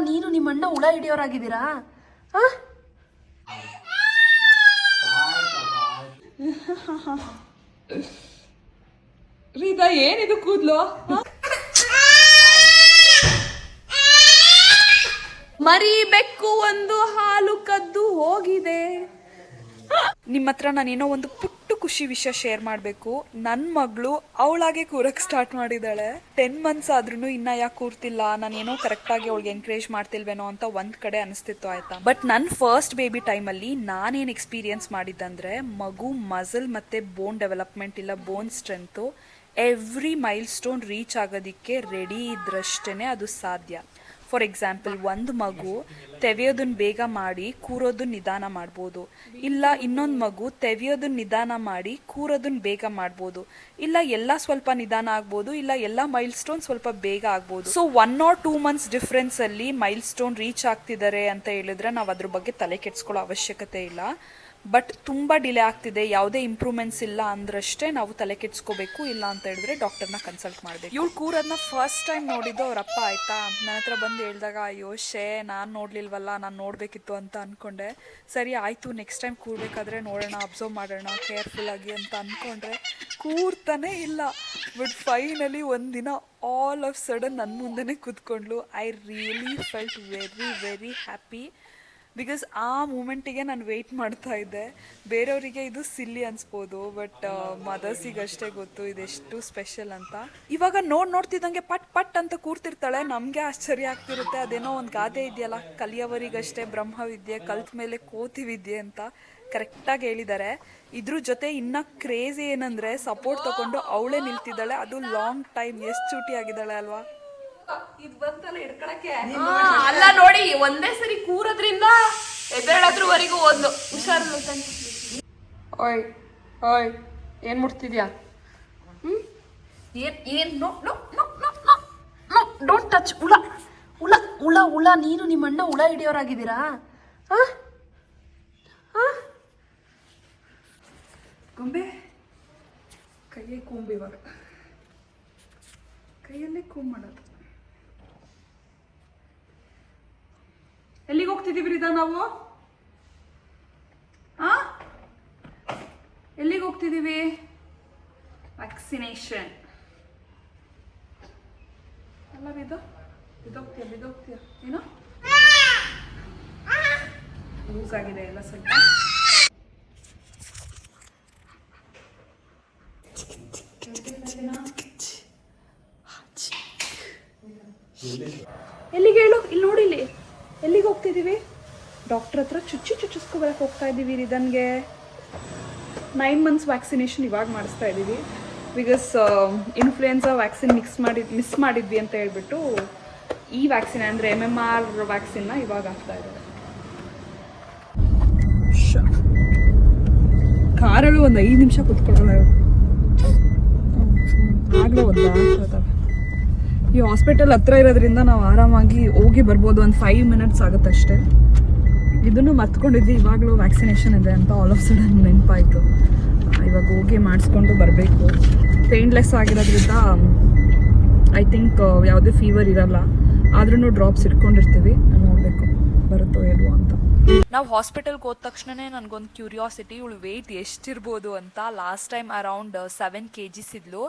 ನೀನು ನಿಮ್ಮಣ್ಣ ಹುಳ ಹಿಡಿಯೋರಾಗಿದ್ದೀರಾ? ರೀತಾ ಏನಿದು ಕೂದ್ಲು? ಮರಿ ಬೆಕ್ಕು ಒಂದು ಹಾಲು ಕದ್ದು ಹೋಗಿದೆ. ನಿಮ್ಮ ಹತ್ರ ನಾನೇನೋ ಒಂದು ಪುಟ್ಟು ಖುಷಿ ವಿಷಯ ಶೇರ್ ಮಾಡಬೇಕು. ನನ್ನ ಮಗಳು ಅವಳಾಗೆ ಕೂರಕ್ಕೆ ಸ್ಟಾರ್ಟ್ ಮಾಡಿದ್ದಾಳೆ. 10 months ಆದ್ರೂ ಇನ್ನ ಯಾಕೆ ಕೂರ್ತಿಲ್ಲ, ನಾನೇನೋ ಕರೆಕ್ಟಾಗಿ ಅವಳಿಗೆ ಎನ್ಕರೇಜ್ ಮಾಡ್ತಿಲ್ವೇನೋ ಅಂತ ಒಂದ್ ಕಡೆ ಅನಿಸ್ತಿತ್ತು ಆಯ್ತಾ. ಬಟ್ ನನ್ನ ಫಸ್ಟ್ ಬೇಬಿ ಟೈಮಲ್ಲಿ ನಾನೇನು ಎಕ್ಸ್ಪೀರಿಯನ್ಸ್ ಮಾಡಿದ್ದಂದ್ರೆ, ಮಗು ಮಸಲ್ ಮತ್ತೆ ಬೋನ್ ಡೆವಲಪ್ಮೆಂಟ್ ಇಲ್ಲ bone strength every milestone reach ಆಗೋದಿಕ್ಕೆ ರೆಡಿ ಇದ್ರಷ್ಟೇ ಅದು ಸಾಧ್ಯ. ಫಾರ್ ಎಕ್ಸಾಂಪಲ್, ಒಂದು ಮಗು ತೆವೆಯೋದನ್ನ ಬೇಗ ಮಾಡಿ ಕೂರೋದನ್ನ ನಿಧಾನ ಮಾಡ್ಬೋದು, ಇಲ್ಲ ಇನ್ನೊಂದು ಮಗು ತೆವೆಯೋದನ್ನ ನಿಧಾನ ಮಾಡಿ ಕೂರೋದನ್ನ ಬೇಗ ಮಾಡ್ಬೋದು, ಇಲ್ಲ ಎಲ್ಲ ಸ್ವಲ್ಪ ನಿಧಾನ ಆಗ್ಬೋದು, ಇಲ್ಲ ಎಲ್ಲ ಮೈಲ್ ಸ್ಟೋನ್ ಸ್ವಲ್ಪ ಬೇಗ ಆಗ್ಬೋದು. ಸೊ 1 or 2 months ಡಿಫ್ರೆನ್ಸ್ ಅಲ್ಲಿ ಮೈಲ್ ಸ್ಟೋನ್ ರೀಚ್ ಆಗ್ತಿದ್ದಾರೆ ಅಂತ ಹೇಳಿದ್ರೆ ನಾವು ಅದ್ರ ಬಗ್ಗೆ ತಲೆ ಕೆಡ್ಸ್ಕೊಳ್ಳೋ ಅವಶ್ಯಕತೆ ಇಲ್ಲ. ಬಟ್ ತುಂಬ ಡಿಲೇ ಆಗ್ತಿದೆ, ಯಾವುದೇ ಇಂಪ್ರೂವ್ಮೆಂಟ್ಸ್ ಇಲ್ಲ ಅಂದ್ರಷ್ಟೇ ನಾವು ತಲೆ ಕೆಡ್ಸ್ಕೋಬೇಕು. ಇಲ್ಲ ಅಂತ ಹೇಳಿದ್ರೆ ಡಾಕ್ಟರ್ನ ಕನ್ಸಲ್ಟ್ ಮಾಡಬೇಕು. ಇವಳು ಕೂರೋದನ್ನ ಫಸ್ಟ್ ಟೈಮ್ ನೋಡಿದ್ದು ಅವ್ರ ಅಪ್ಪ ಆಯ್ತಾ. ನನ್ನ ಹತ್ರ ಬಂದು ಹೇಳಿದಾಗ ಅಯ್ಯೋ ನಾನು ನೋಡ್ಲಿಲ್ವಲ್ಲ, ನಾನು ನೋಡಬೇಕಿತ್ತು ಅಂತ ಅಂದ್ಕೊಂಡೆ. ಸರಿ ಆಯಿತು, ನೆಕ್ಸ್ಟ್ ಟೈಮ್ ಕೂರ್ಬೇಕಾದ್ರೆ ನೋಡೋಣ, ಅಬ್ಸರ್ವ್ ಮಾಡೋಣ ಕೇರ್ಫುಲ್ ಆಗಿ ಅಂತ ಅಂದ್ಕೊಂಡ್ರೆ ಕೂರ್ತಾನೆ ಇಲ್ಲ. ಬಟ್ ಫೈನಲಿ ಒಂದಿನ ಆಲ್ ಆಫ್ ಸಡನ್ ನನ್ನ ಮುಂದೆನೇ ಕೂತ್ಕೊಂಡ್ಲು. I really felt very very happy. Because ಆ ಮೂಮೆಂಟಿಗೆ ನಾನು ವೆಯ್ಟ್ ಮಾಡ್ತಾ ಇದ್ದೆ. ಬೇರೆಯವರಿಗೆ ಇದು ಸಿಲ್ಲಿ ಅನ್ಸ್ಬೋದು, ಬಟ್ ಮದರ್ಸಿಗೆ ಅಷ್ಟೇ ಗೊತ್ತು ಇದೆಷ್ಟು ಸ್ಪೆಷಲ್ ಅಂತ. ಇವಾಗ ನೋಡ್ತಿದ್ದಂಗೆ ಪಟ್ ಪಟ್ ಅಂತ ಕೂರ್ತಿರ್ತಾಳೆ, ನಮಗೆ ಆಶ್ಚರ್ಯ ಆಗ್ತಿರುತ್ತೆ. ಅದೇನೋ ಒಂದು ಗಾದೆ ಇದೆಯಲ್ಲ, ಕಲಿಯವರಿಗಷ್ಟೇ ಬ್ರಹ್ಮವಿದ್ಯೆ, ಕಲ್ತ ಮೇಲೆ ಕೋತಿ ವಿದ್ಯೆ ಅಂತ ಕರೆಕ್ಟಾಗಿ ಹೇಳಿದ್ದಾರೆ. ಇದ್ರ ಜೊತೆ ಇನ್ನ ಕ್ರೇಜಿ ಏನಂದ್ರೆ ಸಪೋರ್ಟ್ ತಗೊಂಡು ಅವಳೇ ನಿಲ್ತಿದ್ದಾಳೆ, ಅದು ಲಾಂಗ್ ಟೈಮ್. ಎಷ್ಟು ಚೂಟಿ ಆಗಿದ್ದಾಳೆ ಅಲ್ವಾ. ಅಲ್ಲ ನೋಡಿ, ಒಂದೇ ಸರಿ ಕೂರೋದ್ರಿಂದ ಎದ್ದೇಳೋದ್ರವರೆಗೂ ಒಂದು ಹುಷಾರು. ಓಯ್ ಓಯ್ ಏನ್ ಮುಟ್ತಿದ್ಯಾ? Don't touch. ಹುಳ ಹುಳ ಹುಳ ಹುಳ ನೀನು ನಿಮ್ಮಣ್ಣ ಹುಳ ಹಿಡಿಯೋರಾಗಿದ್ದೀರಾ? ಕೊಂಬೆ ಕೈಯೇ ಕೊಂಬೆ, ಇವಾಗ ಕೈಯಲ್ಲೇ ಕೊಂಬ್ ಮಾಡೋದು. ಎಲ್ಲಿಗೆ ಹೋಗ್ತಿದೀವಿ ರೀದಾ ನಾವು? ಎಲ್ಲಿಗೆ ಹೋಗ್ತಿದೀವಿ? ವ್ಯಾಕ್ಸಿನೇಷನ್ ಅಲ್ಲ ರೀದಾ? ಇದೋಗ್ತೀಯ ಏನೋ ಲೂಸ್ ಆಗಿದೆ ಎಲ್ಲ ಸ್ವಲ್ಪ. ಎಲ್ಲಿಗೆ ಹೇಳು? ಇಲ್ಲಿ ನೋಡಿ, ಇಲ್ಲಿ ಎಲ್ಲಿಗೆ ಹೋಗ್ತಿದ್ದೀವಿ? ಡಾಕ್ಟರ್ ಹತ್ರ ಚುಚ್ಚಿಸ್ಕೊಬರಕ್ಕೆ ಹೋಗ್ತಾ ಇದ್ದೀವಿ. ರಿದನ್ಗೆ 9 months ವ್ಯಾಕ್ಸಿನೇಷನ್ ಇವಾಗ ಮಾಡಿಸ್ತಾ ಇದ್ದೀವಿ. ಬಿಕಾಸ್ ಇನ್ಫ್ಲೂಯೆನ್ಸಾ ವ್ಯಾಕ್ಸಿನ್ ಮಿಸ್ ಮಾಡಿದ್ವಿ ಅಂತ ಹೇಳ್ಬಿಟ್ಟು ಈ ವ್ಯಾಕ್ಸಿನ್ ಅಂದರೆ MMR ವ್ಯಾಕ್ಸಿನ್ನ ಇವಾಗ ಆಗ್ತಾ ಇದ್ದಾರೆ. ಕಾರಳು ಒಂದು 5 ನಿಮಿಷ ಕೂತ್ಕೊಳ್ಳೋಣ, ಆಗಲೇ ಒದ್ದಾಡ್ತಾ. ಈ ಹಾಸ್ಪಿಟಲ್ ಹತ್ರ ಇರೋದ್ರಿಂದ ನಾವು ಆರಾಮಾಗಿ ಹೋಗಿ ಬರ್ಬೋದು. ಒಂದು 5 minutes ಆಗುತ್ತೆ ಅಷ್ಟೇ. ಇದನ್ನು ಮರ್ತ್ಕೊಂಡಿದ್ವಿ, ಇವಾಗಲೂ ವ್ಯಾಕ್ಸಿನೇಷನ್ ಇದೆ ಅಂತ ಆಲ್ ಆಫ್ ಸಡನ್ ನೆನಪಾಯಿತು. ಇವಾಗ ಹೋಗಿ ಮಾಡಿಸ್ಕೊಂಡು ಬರಬೇಕು. ಪೇನ್ಲೆಸ್ ಆಗಿರೋದ್ರಿಂದ ಐ ಥಿಂಕ್ ಯಾವುದೇ ಫೀವರ್ ಇರಲ್ಲ, ಆದ್ರೂ ಡ್ರಾಪ್ಸ್ ಇಟ್ಕೊಂಡಿರ್ತೀವಿ. ನೋಡಬೇಕು ಬರುತ್ತೋ ಇಲ್ವೋ ಅಂತ. ನಾವು ಹಾಸ್ಪಿಟಲ್ಗೆ ಹೋದ ತಕ್ಷಣನೇ ನನಗೊಂದು ಕ್ಯೂರಿಯಾಸಿಟಿ, ಇವಳು ವೆಯ್ಟ್ ಎಷ್ಟಿರ್ಬೋದು ಅಂತ. ಲಾಸ್ಟ್ ಟೈಮ್ ಅರೌಂಡ್ 7 kgs ಇದ್ಲು.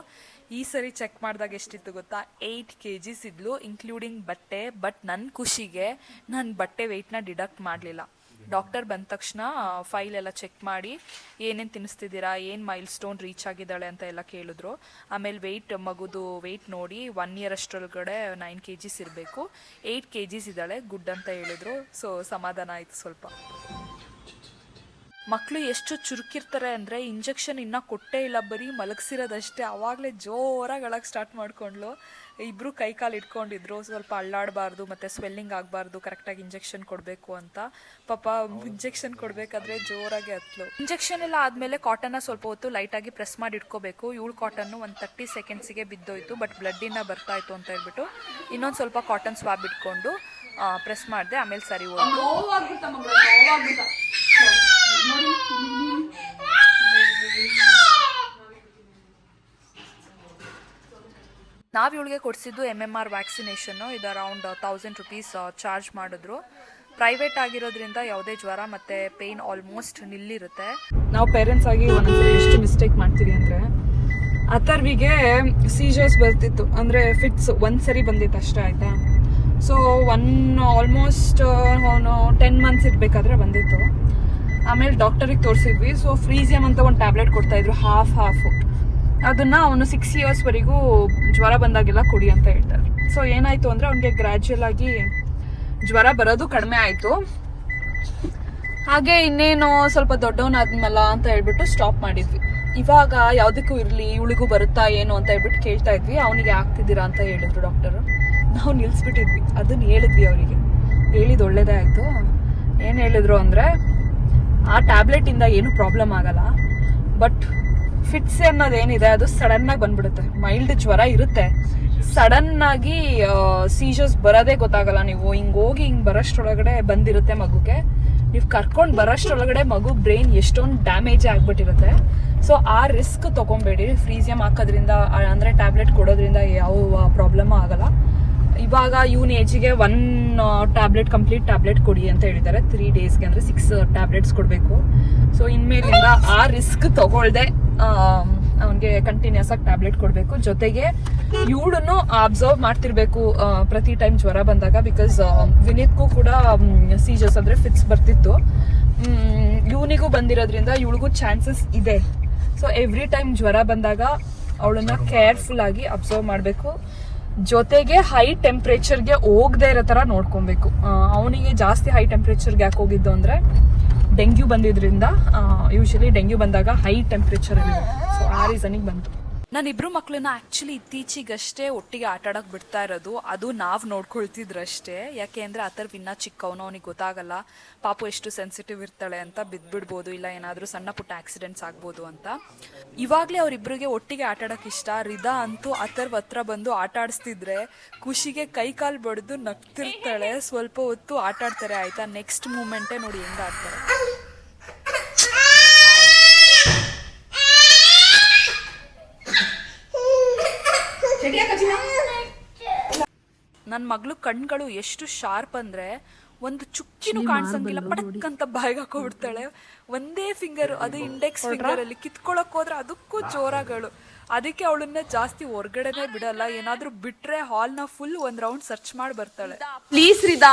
ಈ ಸರಿ ಚೆಕ್ ಮಾಡಿದಾಗ ಎಷ್ಟಿತ್ತು ಗೊತ್ತಾ? 8 kgs ಇದ್ಲು, ಇನ್ಕ್ಲೂಡಿಂಗ್ ಬಟ್ಟೆ. ಬಟ್ ನನ್ನ ಖುಷಿಗೆ ನಾನು ಬಟ್ಟೆ ವೆಯ್ಟ್ನ ಡಿಡಕ್ಟ್ ಮಾಡಲಿಲ್ಲ. ಡಾಕ್ಟರ್ ಬಂದ ತಕ್ಷಣ ಫೈಲ್ ಎಲ್ಲ ಚೆಕ್ ಮಾಡಿ ಏನೇನು ತಿನ್ನಿಸ್ತಿದ್ದೀರಾ, ಏನು ಮೈಲ್ ಸ್ಟೋನ್ ರೀಚ್ ಆಗಿದ್ದಾಳೆ ಅಂತ ಎಲ್ಲ ಕೇಳಿದ್ರು. ಆಮೇಲೆ ಮಗುದು ವೆಯ್ಟ್ ನೋಡಿ 1 year ಅಷ್ಟರೊಳಗಡೆ 9 kgs ಇರಬೇಕು. 8 kgs ಇದ್ದಾಳೆ, ಗುಡ್ ಅಂತ ಹೇಳಿದ್ರು. ಸೊ ಸಮಾಧಾನ ಆಯಿತು ಸ್ವಲ್ಪ. ಮಕ್ಕಳು ಎಷ್ಟು ಚುರುಕಿರ್ತಾರೆ ಅಂದರೆ, ಇಂಜೆಕ್ಷನ್ ಇನ್ನೂ ಕೊಟ್ಟೇ ಇಲ್ಲ, ಬರೀ ಮಲಗಿಸಿರೋದಷ್ಟೇ, ಆವಾಗಲೇ ಜೋರಾಗಿ ಅಳಕ್ಕೆ ಸ್ಟಾರ್ಟ್ ಮಾಡ್ಕೊಂಡ್ಲು. ಇಬ್ಬರು ಕೈ ಕಾಲು ಇಟ್ಕೊಂಡಿದ್ರು, ಸ್ವಲ್ಪ ಅಳ್ಳಾಡಬಾರ್ದು ಮತ್ತು ಸ್ವೆಲ್ಲಿಂಗ್ ಆಗಬಾರ್ದು, ಕರೆಕ್ಟಾಗಿ ಇಂಜೆಕ್ಷನ್ ಕೊಡಬೇಕು ಅಂತ. ಪಾಪ ಇಂಜೆಕ್ಷನ್ ಕೊಡಬೇಕಾದ್ರೆ ಜೋರಾಗಿ ಹತ್ಲು. ಇಂಜೆಕ್ಷನ್ ಎಲ್ಲ ಆದಮೇಲೆ ಕಾಟನ್ನ ಸ್ವಲ್ಪ ಹೊತ್ತು ಲೈಟಾಗಿ ಪ್ರೆಸ್ ಮಾಡಿ ಇಟ್ಕೋಬೇಕು. ಇವಳು ಕಾಟನ್ನು ಒಂದು 30 secondsಗೆ ಬಿದ್ದೋಯ್ತು, ಬಟ್ ಬ್ಲಡ್ಡಿಂದ ಬರ್ತಾಯಿತ್ತು ಅಂತ ಹೇಳ್ಬಿಟ್ಟು ಇನ್ನೊಂದು ಸ್ವಲ್ಪ ಕಾಟನ್ ಸ್ವಾಬ್ ಇಟ್ಕೊಂಡು ಪ್ರೆಸ್ ಮಾಡಿದೆ. ಆಮೇಲೆ ಸರಿ ಹೋಯ್ತು. ನಾವು ಇವಳಿಗೆ ಕೊಡಿಸಿದ್ದು MMR ವ್ಯಾಕ್ಸಿನೇಷನ್ನು. ಇದು ಅರೌಂಡ್ 1000 rupees ಚಾರ್ಜ್ ಮಾಡಿದ್ರು. ಪ್ರೈವೇಟ್ ಆಗಿರೋದ್ರಿಂದ ಯಾವುದೇ ಜ್ವರ ಮತ್ತು ಪೇಯ್ನ್ ಆಲ್ಮೋಸ್ಟ್ ನಿಲ್ಲಿರುತ್ತೆ. ನಾವು ಪೇರೆಂಟ್ಸ್ ಆಗಿ ಒಂದೊಂದ್ಸರಿ ಎಷ್ಟು ಮಿಸ್ಟೇಕ್ ಮಾಡ್ತೀವಿ ಅಂದರೆ, ಅಥರ್ವಿಗೆ ಸೀಜರ್ಸ್ ಬರ್ತಿತ್ತು, ಅಂದರೆ ಫಿಟ್ಸ್ ಒಂದ್ಸರಿ ಬಂದಿತ್ತು ಅಷ್ಟೇ, ಆಯಿತಾ. ಸೊ ಆಲ್ಮೋಸ್ಟ್ ಅವನು 10 months ಇರಬೇಕಾದ್ರೆ ಬಂದಿತ್ತು. ಆಮೇಲೆ ಡಾಕ್ಟರಿಗೆ ತೋರಿಸಿದ್ವಿ. ಸೊ ಫ್ರೀಸಿಯಮ್ ಅಂತ ಒಂದು ಟ್ಯಾಬ್ಲೆಟ್ ಕೊಡ್ತಾಯಿದ್ರು, ಹಾಫು. ಅದನ್ನು ಅವನು 6 yearsವರೆಗೂ ಜ್ವರ ಬಂದಾಗೆಲ್ಲ ಕೊಡಿ ಅಂತ ಹೇಳ್ತಾರೆ. ಸೊ ಏನಾಯಿತು ಅಂದರೆ ಅವನಿಗೆ ಗ್ರ್ಯಾಜುಯಲ್ ಆಗಿ ಜ್ವರ ಬರೋದು ಕಡಿಮೆ ಆಯಿತು. ಹಾಗೆ ಇನ್ನೇನು ಸ್ವಲ್ಪ ದೊಡ್ಡವನಾದ್ಮೇಲೆ ಅಂತ ಹೇಳ್ಬಿಟ್ಟು ಸ್ಟಾಪ್ ಮಾಡಿದ್ವಿ. ಇವಾಗ ಯಾವುದಕ್ಕೂ ಇರಲಿ ಇವಳಿಗೂ ಬರುತ್ತಾ ಏನು ಅಂತ ಹೇಳ್ಬಿಟ್ಟು ಕೇಳ್ತಾ ಇದ್ವಿ. ಅವನಿಗೆ ಆಗ್ತಿದ್ದೀರಾ ಅಂತ ಹೇಳಿದ್ರು ಡಾಕ್ಟರು. ನಾವು ನಿಲ್ಲಿಸ್ಬಿಟ್ಟಿದ್ವಿ. ಅದನ್ನು ಹೇಳಿದ್ವಿ ಅವರಿಗೆ. ಹೇಳಿದ್ದು ಒಳ್ಳೇದೇ ಆಯಿತು. ಏನು ಹೇಳಿದ್ರು ಅಂದರೆ, ಆ ಟ್ಯಾಬ್ಲೆಟಿಂದ ಏನೂ ಪ್ರಾಬ್ಲಮ್ ಆಗಲ್ಲ, ಬಟ್ ಫಿಟ್ಸ್ ಅನ್ನೋದೇನಿದೆ ಅದು ಸಡನ್ನಾಗಿ ಬಂದ್ಬಿಡುತ್ತೆ. ಮೈಲ್ಡ್ ಜ್ವರ ಇರುತ್ತೆ, ಸಡನ್ನಾಗಿ ಸೀಜರ್ಸ್ ಬರೋದೇ ಗೊತ್ತಾಗಲ್ಲ. ನೀವು ಹಿಂಗೋಗಿ ಹಿಂಗೆ ಬರೋಷ್ಟರೊಳಗಡೆ ಬಂದಿರುತ್ತೆ ಮಗುಗೆ. ನೀವು ಕರ್ಕೊಂಡು ಬರೋಷ್ಟರೊಳಗಡೆ ಮಗು ಬ್ರೈನ್ ಎಷ್ಟೊಂದು ಡ್ಯಾಮೇಜ್ ಆಗಿಬಿಟ್ಟಿರುತ್ತೆ. ಸೊ ಆ ರಿಸ್ಕ್ ತೊಗೊಬೇಡಿ. ಫ್ರೀಸಿಯಮ್ ಹಾಕೋದ್ರಿಂದ ಅಂದರೆ ಟ್ಯಾಬ್ಲೆಟ್ ಕೊಡೋದ್ರಿಂದ ಯಾವ ಪ್ರಾಬ್ಲಮ್ ಆಗಲ್ಲ. ಇವಾಗ ಇವನ್ ಏಜಿಗೆ 1 ಟ್ಯಾಬ್ಲೆಟ್ ಕಂಪ್ಲೀಟ್ ಟ್ಯಾಬ್ಲೆಟ್ ಕೊಡಿ ಅಂತ ಹೇಳಿದ್ದಾರೆ 3 daysಗೆ, ಅಂದರೆ 6 ಟ್ಯಾಬ್ಲೆಟ್ಸ್ ಕೊಡಬೇಕು. ಸೊ ಇನ್ಮೇಲಿಂದ ಆ ರಿಸ್ಕ್ ತಗೊಳ್ದೆ ಅವನಿಗೆ ಕಂಟಿನ್ಯೂಸ್ ಆಗಿ ಟ್ಯಾಬ್ಲೆಟ್ ಕೊಡಬೇಕು. ಜೊತೆಗೆ ಇವಳನ್ನು ಅಬ್ಸರ್ವ್ ಮಾಡ್ತಿರ್ಬೇಕು ಪ್ರತಿ ಟೈಮ್ ಜ್ವರ ಬಂದಾಗ. ಬಿಕಾಸ್ ವಿನೀತ್ಗೂ ಕೂಡ ಸೀಜರ್ಸ್ ಅಂದರೆ ಫಿಟ್ಸ್ ಬರ್ತಿತ್ತು. ಇವನಿಗೂ ಬಂದಿರೋದ್ರಿಂದ ಇವಳಿಗೂ ಚಾನ್ಸಸ್ ಇದೆ. ಸೊ ಎವ್ರಿ ಟೈಮ್ ಜ್ವರ ಬಂದಾಗ ಅವಳನ್ನ ಕೇರ್ಫುಲ್ ಆಗಿ ಅಬ್ಸರ್ವ್ ಮಾಡಬೇಕು. ಜೊತೆಗೆ ಹೈ ಟೆಂಪ್ರೇಚರ್ಗೆ ಹೋಗದೆ ಇರೋ ಥರ ನೋಡ್ಕೊಬೇಕು. ಅವನಿಗೆ ಜಾಸ್ತಿ ಹೈ ಟೆಂಪ್ರೇಚರ್ಗೆ ಯಾಕೆ ಹೋಗಿದ್ದು ಅಂದರೆ, ಡೆಂಗ್ಯೂ ಬಂದಿದ್ರಿಂದ. ಯೂಶಲಿ ಡೆಂಗ್ಯೂ ಬಂದಾಗ ಹೈ ಟೆಂಪ್ರೇಚರ್ ಇದೆ. ಸೊ ಆ ರೀಸನಿಗೆ ಬಂತು. ನಾನಿಬ್ರು ಮಕ್ಕಳನ್ನ ಆ್ಯಕ್ಚುಲಿ ಇತ್ತೀಚೆಗಷ್ಟೇ ಒಟ್ಟಿಗೆ ಆಟ ಆಡೋಕೆ ಬಿಡ್ತಾ ಇರೋದು. ಅದು ನಾವು ನೋಡ್ಕೊಳ್ತಿದ್ರಷ್ಟೇ. ಯಾಕೆ ಅಂದರೆ ಅಥರ್ವ್ ಇನ್ನೂ ಚಿಕ್ಕವನು, ಅವನಿಗೆ ಗೊತ್ತಾಗಲ್ಲ ಪಾಪು ಎಷ್ಟು ಸೆನ್ಸಿಟಿವ್ ಇರ್ತಾಳೆ ಅಂತ. ಬಿದ್ದುಬಿಡ್ಬೋದು, ಇಲ್ಲ ಏನಾದರೂ ಸಣ್ಣ ಪುಟ್ಟ ಆಕ್ಸಿಡೆಂಟ್ಸ್ ಆಗ್ಬೋದು ಅಂತ. ಇವಾಗಲೇ ಅವರಿಬ್ಬರಿಗೆ ಒಟ್ಟಿಗೆ ಆಟ ಆಡೋಕೆ ಇಷ್ಟ. ರಿದಾ ಅಂತೂ ಅಥರ್ವ್ ಹತ್ರ ಬಂದು ಆಟ ಆಡಿಸ್ತಿದ್ರೆ ಖುಷಿಗೆ ಕೈ ಕಾಲು ಬಡ್ದು ನಗ್ತಿರ್ತಾಳೆ. ಸ್ವಲ್ಪ ಹೊತ್ತು ಆಟ ಆಡ್ತಾರೆ, ಆಯಿತಾ. ನೆಕ್ಸ್ಟ್ ಮೂಮೆಂಟೇ ನೋಡಿ ಹೆಂಗೆ ಆಡ್ತಾರೆ. ನನ್ನ ಮಗಳು ಕಣ್ಗಳು ಎಷ್ಟು ಶಾರ್ಪ್ ಅಂದರೆ, ಒಂದು ಚುಕ್ಕಿನೂ ಕಾಣಿಸಂಗಿಲ್ಲ, ಪಟಕ್ಕಂತ ಬಾಯಿಗೆ ಹಾಕೋಬಿಡ್ತಾಳೆ. ಒಂದೇ ಫಿಂಗರ್, ಅದು ಇಂಡೆಕ್ಸ್ ಫಿಂಗರ್ ಅಲ್ಲಿ ಕಿತ್ಕೊಳಕ್ ಹೋದ್ರೆ ಅದಕ್ಕೂ ಜೋರಾಗಳು. ಅದಕ್ಕೆ ಅವಳನ್ನ ಜಾಸ್ತಿ ಹೊರ್ಗಡೆನೆ ಬಿಡಲ್ಲ. ಏನಾದ್ರೂ ಬಿಟ್ರೆ ಹಾಲ್ನ ಫುಲ್ ಒಂದ್ ರೌಂಡ್ ಸರ್ಚ್ ಮಾಡಿ ಬರ್ತಾಳೆ. ಪ್ಲೀಸ್ ರಿದಾ.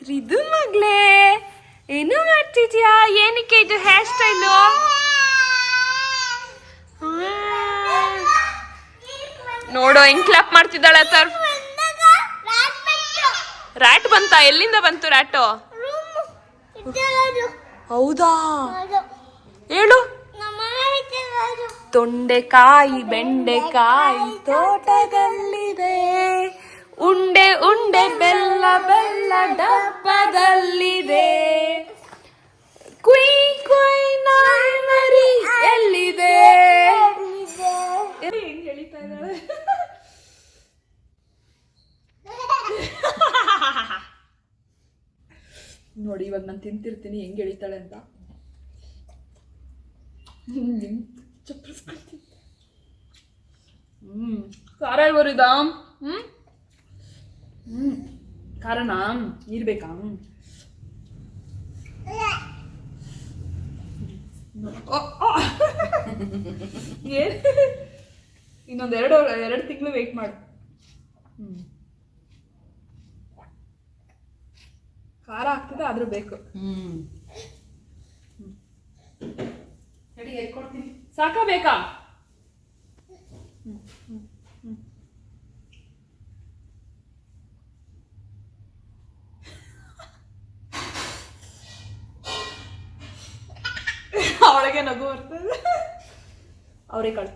ರಿದು ಮಗ್ಲೇ, ಏನು ಮಾಡ್ತಿದ್ಯಾ? ಏನಕ್ಕೆ ಇದು ಹೇರ್ ಸ್ಟೈಲು? ನೋಡು ಹೆಂಗ್ ಕ್ಲಾಪ್ ಮಾಡ್ತಿದ್ದಾಳೆ ಸರ್. ರ್ಯಾಟ್ ಬಂತ? ಎಲ್ಲಿಂದ ಬಂತು ರ್ಯಾಟು? ಹೌದಾ, ಹೇಳು. ತೊಂಡೆಕಾಯಿ ಬೆಂಡೆಕಾಯಿ ತೋಟದಲ್ಲಿದೆ, ಉಂಡೆ ಉಂಡೆ ಬೆಲ್ಲ ಬೆಲ್ಲ ಡಬ್ಬದಲ್ಲಿದೆ, ಕುಯ್ ಕುಯ್ ನಾಯಿ ಮರಿ ಎಲ್ಲಿದೆ? ಹೆಂಗ್ ಹೇಳಿತಾ ಇದ್ದಾಳೆ. ನೋಡಿ ಇವಾಗ ನಾನು ತಿಂತಿರ್ತೀನಿ ಹೆಂಗೆ ಎಳಿತಾಳೆ ಅಂತ. ಚಪ್ಪರಿಸ್ಕೊಳ್ತೀನಿ. ಖಾರ ಬರಿದ? ಖಾರನಾ? ನೀರು ಬೇಕಾ? ಇನ್ನೊಂದು 2 ತಿಂಗಳು ವೇಟ್ ಮಾಡು. ಖಾರ ಆಗ್ತದೆ ಆದ್ರೂ ಬೇಕು. ಸಾಕಾ ಬೇಕಾ? ಅವಳಿಗೆ ನಗು ಬರ್ತದೆ. ಅವರೇ ಕಾಳು